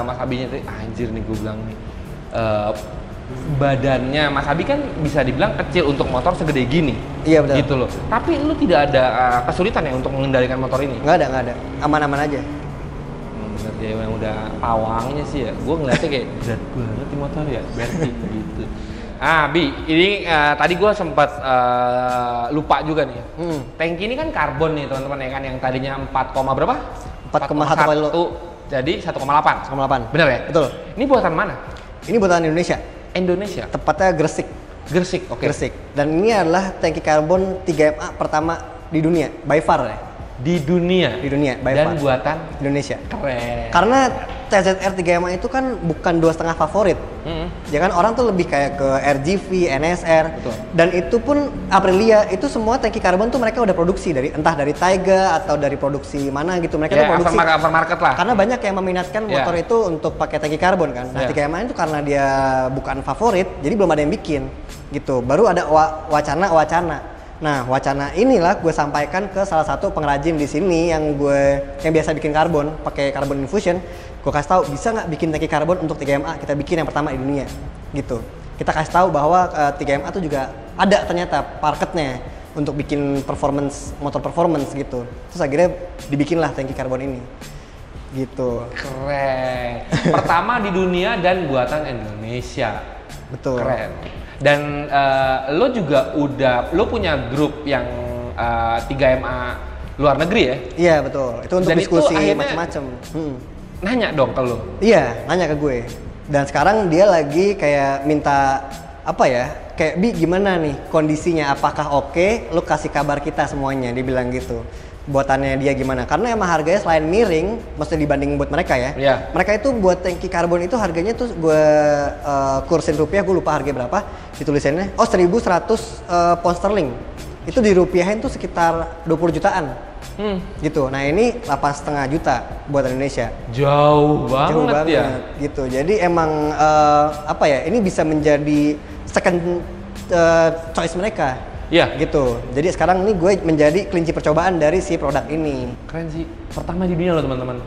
Mas Abinya tuh anjir nih gue bilang nih badannya Mas Abi kan bisa dibilang kecil untuk motor segede gini. Iya betul. Gitu loh. Tapi lu tidak ada kesulitan ya untuk mengendalikan motor ini? Nggak ada. Aman-aman aja. Bener dia yang udah pawangnya sih ya. Gue ngeliatnya kayak berat banget di motor ya, berarti gitu. Bi, ini tadi gue sempat lupa juga nih. Tangki ini kan karbon nih teman-teman ya kan, yang tadinya 4, berapa? 4,1 jadi 1,8. Bener ya? Betul. Ini buatan mana? Ini buatan Indonesia. Tepatnya Gresik, oke. Gresik. Dan ini adalah tangki karbon 3MA pertama di dunia, by far ya. di dunia. Di dunia, by dan far. Buatan Indonesia. Keren. Karena TZR 3MA itu kan bukan 2,5 favorit. Ya kan orang tuh lebih kayak ke RGV, NSR. Betul. Dan itu pun Aprilia itu semua tangki karbon tuh mereka udah produksi dari entah dari Taiga atau dari produksi mana gitu. Mereka tuh produksi aftermarket lah. Karena banyak yang meminatkan motor itu untuk pakai tangki karbon kan. Nah, 3MA itu karena dia bukan favorit, jadi belum ada yang bikin gitu. Baru ada wacana. Nah, wacana inilah gue sampaikan ke salah satu pengrajin di sini yang biasa bikin karbon, pakai carbon infusion. Gue kasih tahu bisa nggak bikin tangki karbon untuk 3MA, kita bikin yang pertama di dunia, gitu. Kita kasih tahu bahwa 3MA tuh juga ada ternyata marketnya untuk bikin motor performance gitu. Terus akhirnya dibikinlah tangki karbon ini, gitu. Keren. Pertama di dunia dan buatan Indonesia. Betul. Keren. Dan lo juga lo punya grup yang 3MA luar negeri ya? Iya betul, itu untuk dan diskusi macam-macam. Nanya dong ke lo? Iya, nanya ke gue. Dan sekarang dia lagi kayak minta apa ya? Kayak Bi gimana nih kondisinya? Apakah oke? Lo kasih kabar kita semuanya. Dia bilang gitu. Buatannya dia gimana? Karena emang harganya selain miring, maksudnya dibanding buat mereka ya. Yeah. Mereka itu buat tangki karbon itu harganya tuh gue kursin rupiah, gue lupa harganya berapa. Ditulisannya, 1.100 pound sterling. Itu dirupiahin tuh sekitar 20 jutaan. Gitu. Nah ini 8,5 juta buat Indonesia. Jauh banget ya. Gitu. Jadi emang apa ya? Ini bisa menjadi second choice mereka. Iya. Gitu. Jadi sekarang ini gue menjadi kelinci percobaan dari si produk ini. Keren sih. Pertama di dunia loh teman-teman.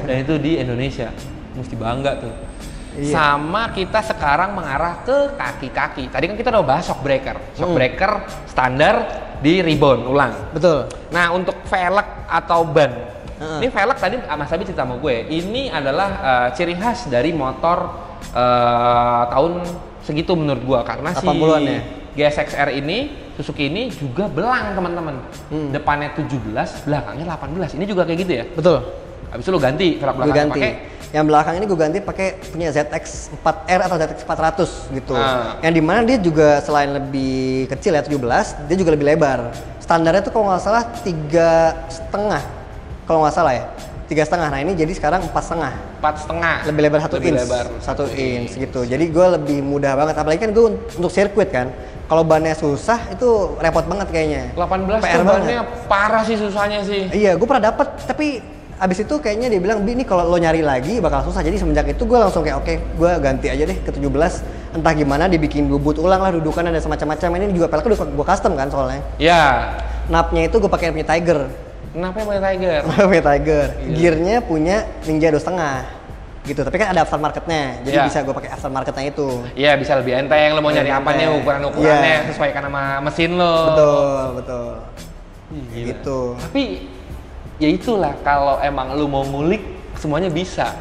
Dan itu di Indonesia. Mesti bangga tuh. Iya. Sama kita sekarang mengarah ke kaki-kaki. Tadi kan kita udah bahas shock breaker. Shock breaker standar di rebound ulang. Betul. Nah untuk velg atau ban. Ini velg tadi Mas Abi cerita sama gue. Ini adalah ciri khas dari motor tahun segitu menurut gue. Karena 80-an ya? GSX-R ini, Suzuki ini juga belang teman-teman. Depannya 17, belakangnya 18. Ini juga kayak gitu ya? Betul. Habis itu lo ganti velg belakangnya pakai? Yang belakang ini gue ganti pakai punya ZX4R atau ZX400 gitu. Yang dimana dia juga selain lebih kecil ya 17, dia juga lebih lebar. Standarnya tuh kalau nggak salah 3,5. Kalau nggak salah ya. 3,5. Nah ini jadi sekarang 4,5. 4,5. Lebih lebar 1 inch. 1 inch gitu. Jadi gue lebih mudah banget. Apalagi kan gue untuk sirkuit kan. Kalau bannya susah itu repot banget kayaknya. 18 PR bannya parah sih susahnya sih. Iya, gue pernah dapet tapi abis itu kayaknya dia bilang, Bi, ini kalau lo nyari lagi bakal susah. Jadi semenjak itu gue langsung kayak oke, gue ganti aja deh ke 17. Entah gimana dibikin bubut ulang lah, dudukan ada semacam-macam. Ini juga peleknya udah gue custom kan soalnya. Iya. Napnya itu gue pakai punya Tiger. Kenapa punya Tiger? Punya Tiger. Gearnya punya Ninja 2,5. Gitu, tapi kan ada aftermarketnya, jadi bisa gue pakai aftermarketnya itu. Iya, bisa lebih enteng. Lo mau nyari apa nih ukurannya sesuaikan sama mesin lo. Betul. Gitu. Tapi ya itulah, kalau emang lu mau ngulik semuanya bisa.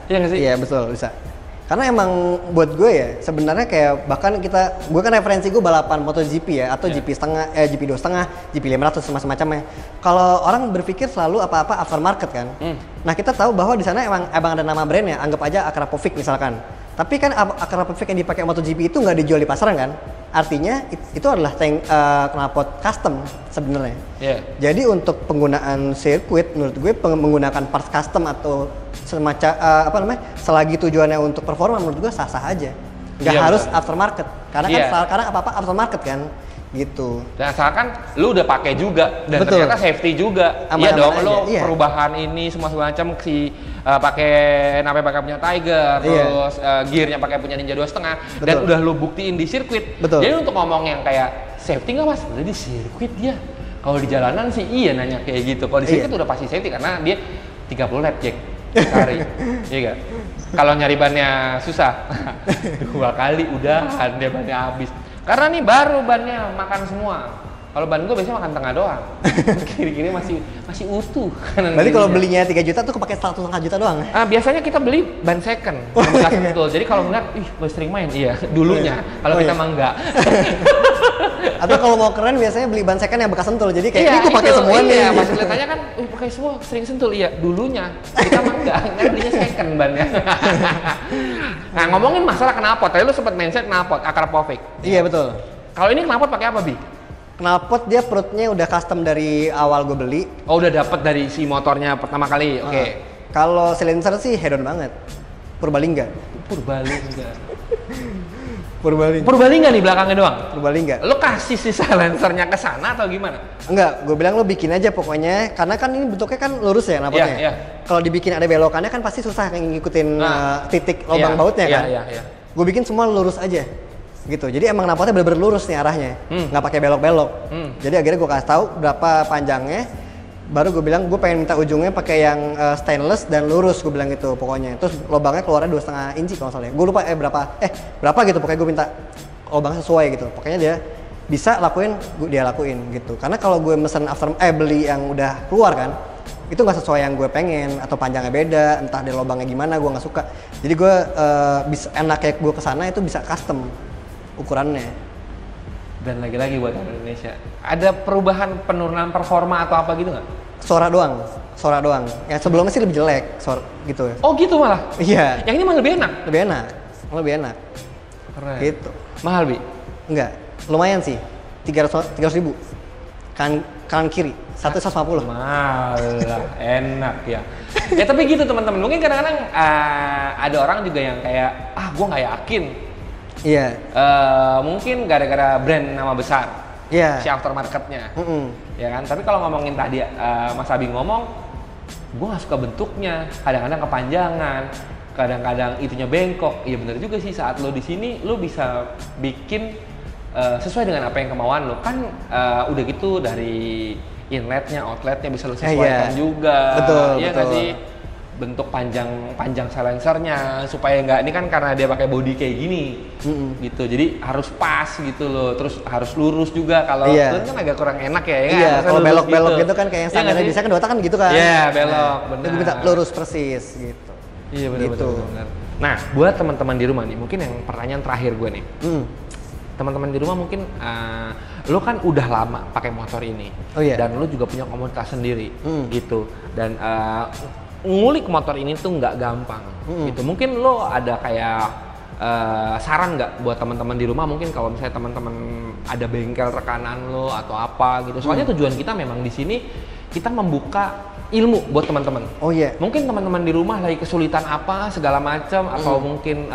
Iya nggak sih? Iya betul, bisa. Karena emang buat gue ya sebenarnya kayak bahkan gue kan referensi gue balapan MotoGP ya atau GP setengah, GP 2,5, GP 500 semacamnya. Kalau orang berpikir selalu apa-apa aftermarket kan. Nah kita tahu bahwa di sana emang ada nama brandnya, anggap aja Akrapovic misalkan. Tapi kan Akrapovic yang dipakai MotoGP itu nggak dijual di pasaran kan? Artinya itu adalah knalpot custom sebenarnya. Jadi untuk penggunaan sirkuit menurut gue menggunakan parts custom atau semacam selagi tujuannya untuk performa menurut gue sah-sah aja. Nggak harus aftermarket. Karena kan sekarang apa-apa aftermarket kan. Gitu. Dan asalkan lu udah pakai juga dan ternyata safety juga. Iya dong, lu perubahan ini semua macam pakai punya Tiger, terus gearnya pakai punya Ninja 2,5 dan udah lu buktiin di sirkuit. Jadi untuk ngomong yang kayak safety nggak mas? Udah di sirkuit dia. Kalau di jalanan sih iya nanya kayak gitu. Kalau di sirkuit udah pasti safety karena dia 30 lap Jack sehari. Iya gak? Kalau nyari bannya susah. 2 kali udah dia bannya habis. Karena nih baru bannya makan semua. Kalau ban gue biasanya makan tengah doang. Kiri-kiri masih utuh. Berarti kalau belinya 3 juta tuh kepake 1,5 juta doang? Biasanya kita beli ban second. Betul. Jadi kalau ngeliat, gue sering main. Iya, dulunya. Kalau kita mah enggak. Atau kalau mau keren biasanya beli ban second yang bekas sentul. Jadi kayak ini gue pakai semua nih. Iya, pas lihat kan, pakai semua sering sentul. Iya, dulunya. Kita mah enggak belinya second bannya. Nah, ngomongin masalah knalpot. Tadi lu sempat mention knalpot, Akrapovic. Iya, betul. Kalau ini knalpot pakai apa, Bi? Knalpot dia perutnya udah custom dari awal gue beli. Oh, udah dapet dari si motornya pertama kali. Oke. Kalau silencer sih head on banget. Purbalingga. Purbalingga nih belakangnya doang. Purbalingga. Lo kasih si silencernya ke sana atau gimana? Enggak, gue bilang lo bikin aja pokoknya. Karena kan ini bentuknya kan lurus ya knalpotnya. Iya. Kalau dibikin ada belokannya kan pasti susah ngikutin titik lubang bautnya kan. Iya. Gue bikin semua lurus aja. Gitu. Jadi emang knalpotnya bener-bener lurus nih arahnya. Nggak pakai belok-belok. Jadi akhirnya gue kasih tahu berapa panjangnya. Baru gue bilang gue pengen minta ujungnya pakai yang stainless dan lurus, gue bilang gitu pokoknya. Terus lubangnya keluarnya 2,5 inci kalau soalnya. Gue lupa berapa gitu, pokoknya gue minta lubangnya sesuai gitu. Pokoknya dia bisa lakuin, dia lakuin gitu. Karena kalau gue mesen beli yang udah keluar kan, itu nggak sesuai yang gue pengen atau panjangnya beda, entah dari lubangnya gimana, gue nggak suka. Jadi gue bisa enaknya gue kesana itu bisa custom ukurannya. Dan lagi-lagi buat Indonesia, ada perubahan penurunan performa atau apa gitu nggak? Suara doang. Yang sebelumnya sih lebih jelek, gitu ya. Oh gitu malah? Iya. Yang ini malah lebih enak? Lebih enak. Keren. Gitu. Mahal, Bi? Enggak, lumayan sih. 300.000. Kanan kiri, 150. Malah enak ya. Ya tapi gitu teman-teman. Mungkin kadang-kadang ada orang juga yang kayak, gue nggak yakin. Iya. Mungkin gara-gara brand nama besar, si aftermarketnya, ya kan. Tapi kalau ngomongin tadi, Mas Abi ngomong, gue nggak suka bentuknya, kadang-kadang kepanjangan, kadang-kadang itunya bengkok. Iya bener juga sih, saat lo di sini, lo bisa bikin sesuai dengan apa yang kemauan lo. Kan udah gitu dari inletnya, outletnya bisa lo sesuaikan juga. Betul. Nggak sih? Bentuk panjang silencernya supaya nggak, ini kan karena dia pakai body kayak gini gitu, jadi harus pas gitu loh, terus harus lurus juga. Kalau turun kan agak kurang enak ya. Iya, kalau belok-belok gitu kan kayak yang standarnya bisa kan Dota kan gitu kan. Iya, belok, benar. Gue minta lurus persis gitu. Iya benar. Nah, buat teman-teman di rumah nih, mungkin yang pertanyaan terakhir gue nih. Teman-teman di rumah mungkin lo kan udah lama pakai motor ini, dan lo juga punya komunitas sendiri gitu, dan ngulik motor ini tuh nggak gampang gitu. Mungkin lo ada kayak saran nggak buat teman-teman di rumah, mungkin kalau misalnya teman-teman ada bengkel rekanan lo atau apa gitu. Soalnya tujuan kita memang di sini kita membuka ilmu buat teman-teman. Mungkin teman-teman di rumah lagi kesulitan apa segala macam, atau mungkin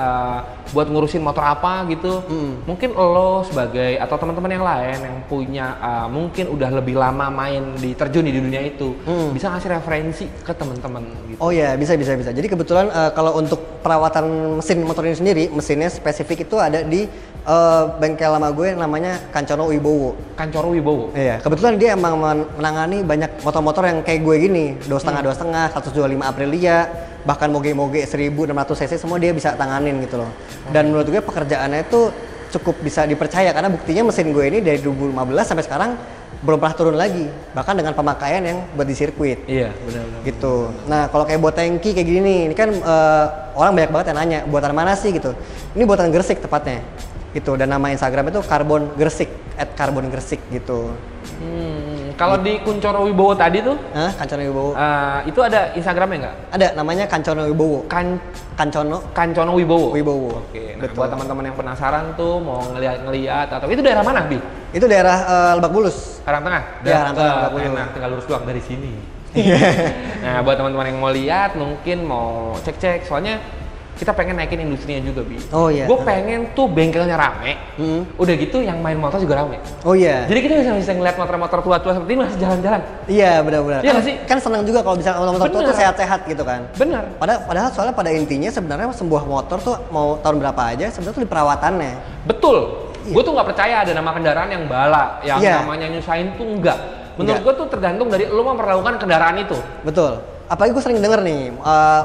buat ngurusin motor apa gitu. Mungkin lo sebagai atau teman-teman yang lain yang punya mungkin udah lebih lama terjun di dunia itu, bisa ngasih referensi ke teman-teman gitu. Bisa. Jadi kebetulan kalau untuk perawatan mesin motor ini sendiri, mesinnya spesifik itu ada di bengkel lama gue namanya Kancono Wibowo. Iya, kebetulan dia emang menangani banyak motor-motor yang kayak gue gini, 2,5, 125 Aprilia, bahkan moge 1600 cc semua dia bisa tanganin gitu loh. Dan menurut gue pekerjaannya itu cukup bisa dipercaya, karena buktinya mesin gue ini dari 2015 sampai sekarang belum pernah turun lagi, bahkan dengan pemakaian yang buat di sirkuit. Iya, benar. Gitu. Nah, kalau kayak buat tangki kayak gini nih, ini kan orang banyak banget yang nanya, buatan mana sih gitu. Ini buatan Gresik tepatnya. Gitu, dan nama Instagram itu Karbon Gresik, @karbongresik gitu. Kalau di Kunchoro Wibowo tadi tuh, Kancono Wibowo. Itu ada Instagramnya nggak? Ada, namanya Kancono Wibowo. Kancono Wibowo. Oke. Nah, buat teman-teman yang penasaran tuh mau ngeliat atau itu daerah mana, Bi? Itu daerah Lebak Bulus. Karangtengah. Ya, Karangtengah, Lebak Bulus. Enak, tinggal lurus doang dari sini. Nah, buat teman-teman yang mau lihat, mungkin mau cek-cek, soalnya kita pengen naikin industrinya juga, Bi. Gue pengen tuh bengkelnya rame, udah gitu yang main motor juga rame. Jadi kita bisa ngeliat motor-motor tua-tua seperti ini masih jalan-jalan. Iya, benar-benar. Iya nggak sih? Kan senang juga kalau bisa motor tua tuh sehat-sehat gitu kan. Bener. Padahal soalnya pada intinya sebenarnya sebuah motor tuh mau tahun berapa aja sebenarnya tuh di perawatannya. Betul. Gue tuh nggak percaya ada nama kendaraan yang bala, yang namanya nyusahin tuh enggak. Menurut gue tuh tergantung dari lo memperlakukan kendaraan itu. Betul. Apalagi gue sering denger nih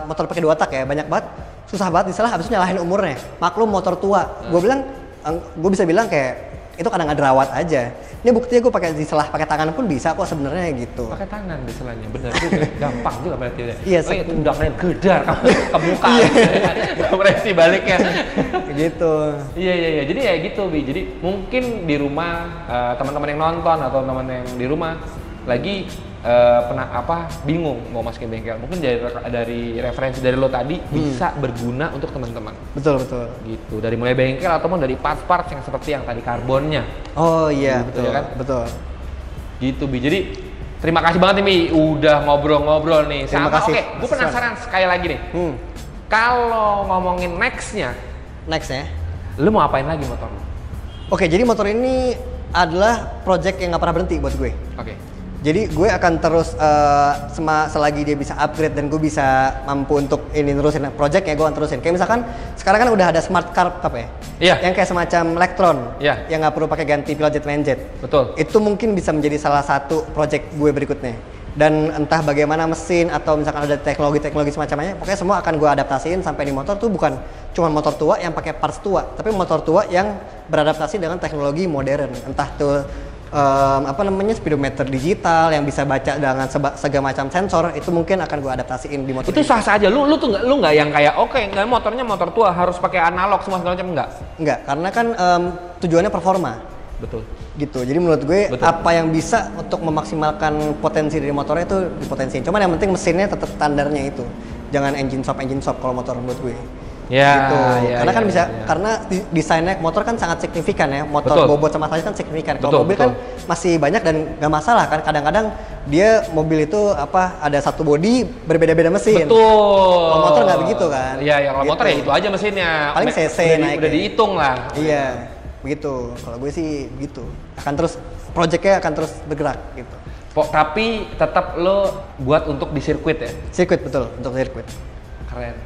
motor pakai 2 tak ya, banyak banget. Susah banget disalah, habis itu nyalahin umurnya. Maklum motor tua. Gue bisa bilang kayak itu kadang nggak dirawat aja. Ini buktinya gue pakai diselah pakai tangan pun bisa kok sebenarnya gitu. Pakai tangan diselahnya, bener juga. Gampang juga berarti. Iya, tendangnya gedar ke muka. Kompresi baliknya. Gitu. Iya. Jadi ya gitu, Bi. Jadi mungkin di rumah teman-teman yang nonton atau teman yang di rumah lagi bingung mau masukin bengkel. Mungkin dari referensi dari lo tadi bisa berguna untuk teman-teman. Betul. Gitu. Dari mulai bengkel ataupun dari parts-parts yang seperti yang tadi karbonnya. Oh iya, gitu, betul. Ya kan? Betul. Gitu, Bi. Jadi terima kasih banget nih, Mi, udah ngobrol-ngobrol nih. Terima kasih. Oke, gue penasaran sekali lagi nih. Kalau ngomongin next-nya, lu mau apain lagi motor lu? Oke, jadi motor ini adalah project yang nggak pernah berhenti buat gue. Oke. Jadi gue akan terus selagi dia bisa upgrade dan gue bisa mampu untuk ini nerusin project ya, gue akan terusin. Kayak misalkan sekarang kan udah ada smart car apa ya? Iya. Yang kayak semacam Electron. Iya. Yang nggak perlu pakai ganti pil jet mainjet. Betul. Itu mungkin bisa menjadi salah satu project gue berikutnya. Dan entah bagaimana mesin atau misalkan ada teknologi semacamnya, pokoknya semua akan gue adaptasiin sampai di motor tuh bukan cuma motor tua yang pakai parts tua, tapi motor tua yang beradaptasi dengan teknologi modern. Entah tuh speedometer digital yang bisa baca dengan segala macam sensor, itu mungkin akan gue adaptasiin di motor. Itu sah saja. Lu nggak yang kayak nggak motornya motor tua harus pakai analog semua segala macam, enggak, karena kan tujuannya performa. Betul. Gitu. Jadi menurut gue apa yang bisa untuk memaksimalkan potensi dari motornya itu dipotensiin. Cuman yang penting mesinnya tetap standarnya itu. Jangan engine shop kalau motor menurut gue. Ya, gitu. Karena kan bisa karena desainnya motor kan sangat signifikan ya. Motor bobot sama tali kan signifikan. Kalau mobil kan masih banyak dan nggak masalah kan. Kadang-kadang dia mobil itu ada satu body berbeda-beda mesin. Betul. Kalau motor nggak begitu kan. Iya, kalau motor ya itu aja mesinnya. Paling cc naik. Udah dihitung lah. Iya. Begitu. Kalau gue sih begitu. Akan terus projectnya akan terus bergerak gitu. Tapi tetap lo buat untuk di sirkuit ya? Sirkuit, betul, untuk sirkuit. Keren.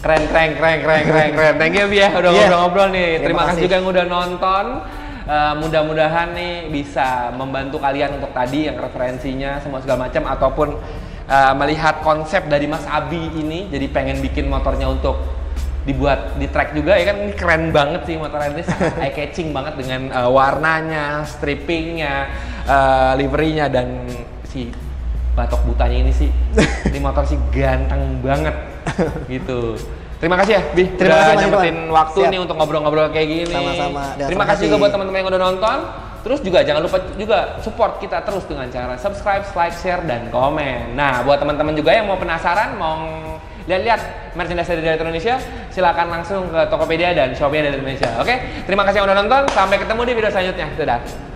Thank you, Bi, ya udah ngobrol-ngobrol nih. Terima kasih juga yang udah nonton. Mudah-mudahan nih bisa membantu kalian untuk tadi yang referensinya semua segala macam ataupun melihat konsep dari Mas Abi ini, jadi pengen bikin motornya untuk dibuat di track juga ya kan. Ini keren banget sih motor ini, sangat eye catching banget dengan warnanya, strippingnya, liverynya, dan si batok butanya ini sih. Ini motor sih ganteng banget gitu. Terima kasih ya, Bi. Terima kasih nyempetin waktu nih untuk ngobrol-ngobrol kayak gini. Sama-sama. Terima kasih juga buat teman-teman yang udah nonton. Terus juga jangan lupa juga support kita terus dengan cara subscribe, like, share, dan komen. Nah, buat teman-teman juga yang mau penasaran, mau lihat merchandise dari Director Indonesia, silakan langsung ke Tokopedia dan Shopee dari Indonesia. Oke, terima kasih yang udah nonton. Sampai ketemu di video selanjutnya. Dadah.